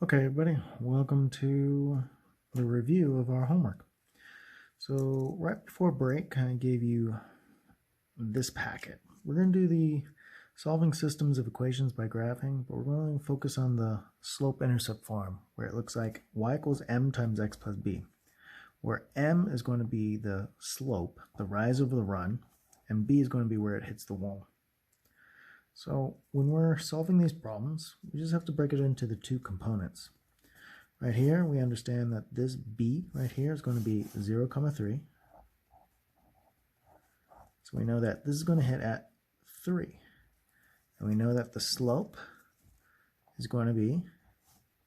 Okay, everybody, welcome to the review of our homework. So right before break, I gave you this packet. We're going to do the solving systems of equations by graphing, but we're going to focus on the slope-intercept form, where it looks like y equals m times x plus b, where m is going to be the slope, the rise over the run, and b is going to be where it hits the wall. So when we're solving these problems, we just have to break it into the two components. Right here, we understand that this b right here is going to be 0, 3. So we know that this is going to hit at 3. And we know that the slope is going to be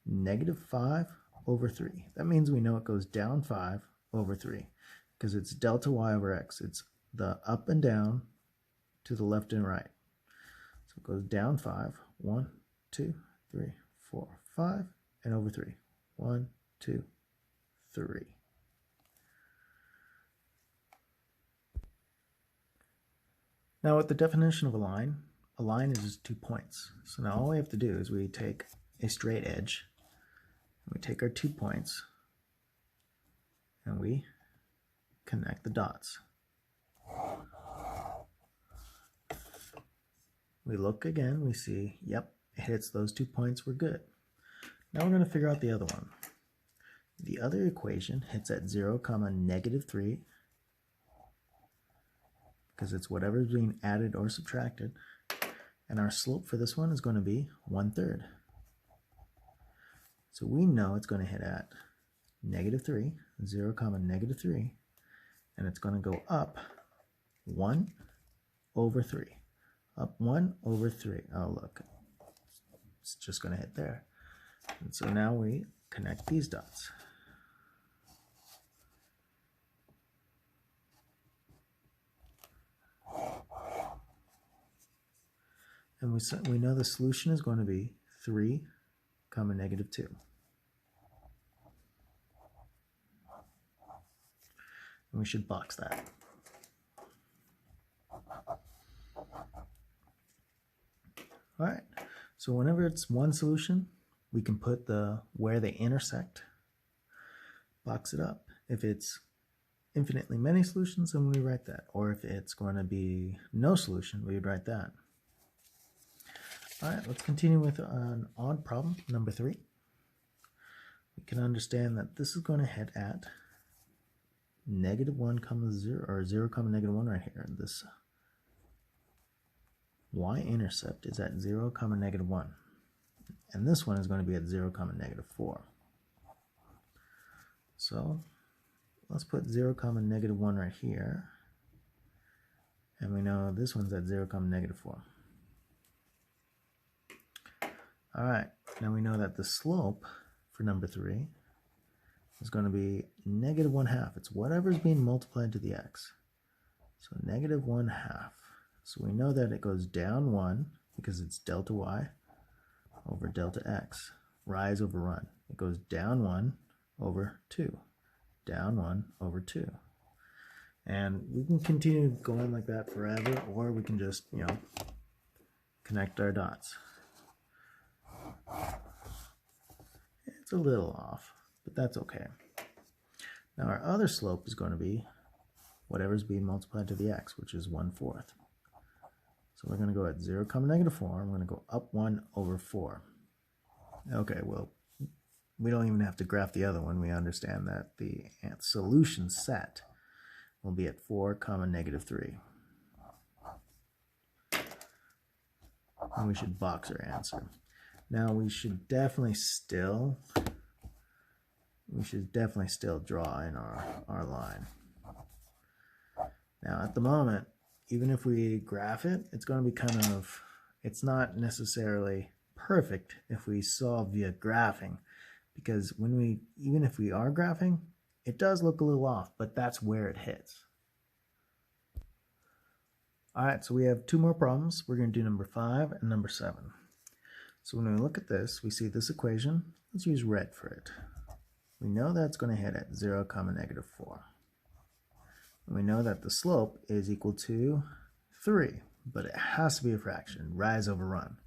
negative 5 over 3. That means we know it goes down 5 over 3 because it's delta y over x. It's the up and down to the left and right. So it goes down 5, 1, 2, 3, 4, 5, and over 3. 1, 2, 3. Now with the definition of a line is just 2 points. So now all we have to do is we take a straight edge, and we take our 2 points, and we connect the dots. We look again, we see, yep, it hits those 2 points, we're good. Now we're going to figure out the other one. The other equation hits at 0, negative 3, because it's whatever is being added or subtracted. And our slope for this one is going to be 1/3. So we know it's going to hit at negative 3, 0, negative 3, and it's going to go up 1 over 3. Up 1 over 3. Oh, look. It's just going to hit there. And so now we connect these dots. And we know the solution is going to be 3, negative 2. And we should box that. All right, so whenever it's one solution, we can put where they intersect, box it up. If it's infinitely many solutions, then we write that. Or if it's going to be no solution, we would write that. All right, let's continue with an odd problem, number 3. We can understand that this is going to hit at negative 1, 0, or 0, negative 1 right here. This y-intercept is at 0, negative 1. And this one is going to be at 0, negative 4. So let's put 0, negative 1 right here. And we know this one's at 0, negative 4. All right, now we know that the slope for number 3 is going to be negative 1/2. It's whatever's being multiplied to the x. So negative 1/2. So we know that it goes down 1 because it's delta y over delta x. Rise over run. It goes down 1 over 2. Down 1 over 2. And we can continue going like that forever, or we can just, connect our dots. It's a little off, but that's okay. Now our other slope is going to be whatever's being multiplied to the x, which is 1/4. So we're going to go at 0, negative 4. I'm going to go up 1 over 4. Okay, well, we don't even have to graph the other one. We understand that the solution set will be at 4, negative 3. And we should box our answer. Now we should definitely still draw in our line. Now at the moment, even if we graph it, it's going to be it's not necessarily perfect if we solve via graphing, because even if we are graphing, it does look a little off, but that's where it hits. All right, so we have 2 more problems. We're going to do number 5 and number 7. So when we look at this, we see this equation. Let's use red for it. We know that's going to hit at 0, negative 4. And we know that the slope is equal to 3, but it has to be a fraction, rise over run.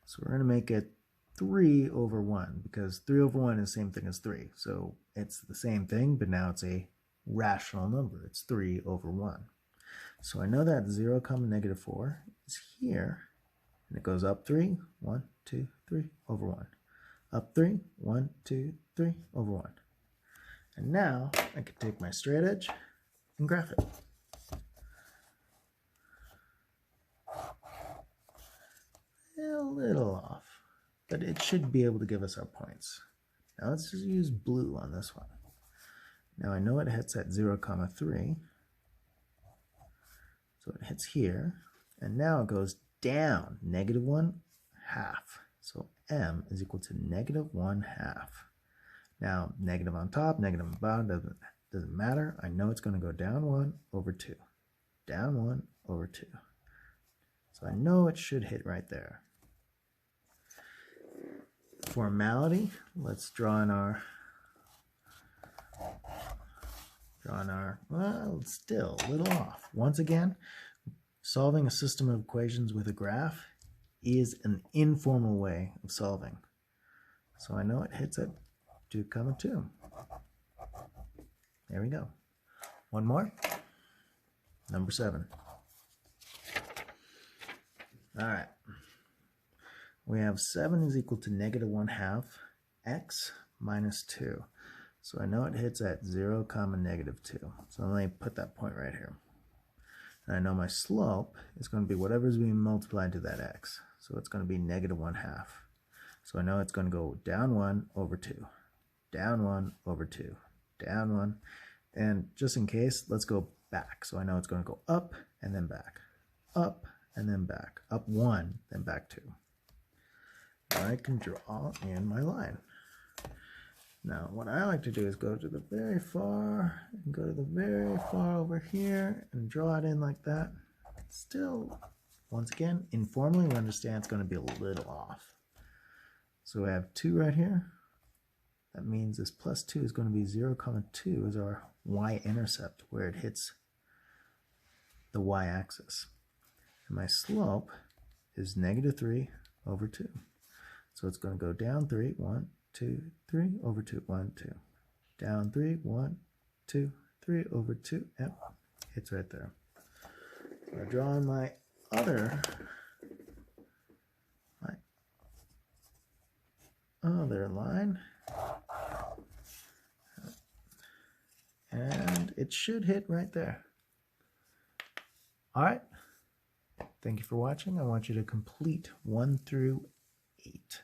So we're going to make it 3 over 1, because 3 over 1 is the same thing as 3. So it's the same thing, but now it's a rational number. It's 3 over 1. So I know that 0, negative 4 is here, and it goes up 3, 1, 2, 3 over 1. Up 3, 1, 2, 3 over 1. And now I can take my straight edge and graph it. A little off, but it should be able to give us our points. Now let's just use blue on this one. Now I know it hits at 0, 3. So it hits here, and now it goes down, negative 1/2. So m is equal to negative 1/2. Now, negative on top, negative on bottom, doesn't matter. I know it's going to go down 1 over 2. Down 1 over 2. So I know it should hit right there. Formality, let's draw in our, well, still a little off. Once again, solving a system of equations with a graph is an informal way of solving. So I know it hits at 2, 2. There we go. One more. Number 7. All right. We have 7 is equal to negative 1/2 x minus 2. So I know it hits at 0, negative 2. So let me put that point right here. And I know my slope is going to be whatever is being multiplied to that x. So it's going to be negative 1/2. So I know it's going to go down 1 over 2. Down 1 over 2. Down 1. And just in case, let's go back. So I know it's going to go up and then back. Up and then back. Up 1, then back 2. Now I can draw in my line. Now what I like to do is go to the very far and go to the very far over here and draw it in like that. Still, once again, informally we understand it's going to be a little off. So we have 2 right here. That means this plus 2 is going to be 0, 2 is our y-intercept, where it hits the y-axis. And my slope is negative 3 over 2. So it's going to go down 3, 1, 2, 3 over 2, 1, 2. Down 3, 1, 2, 3 over 2. Yep, it's right there. So I draw in my other line. And it should hit right there. All right. Thank you for watching. I want you to complete 1 through 8.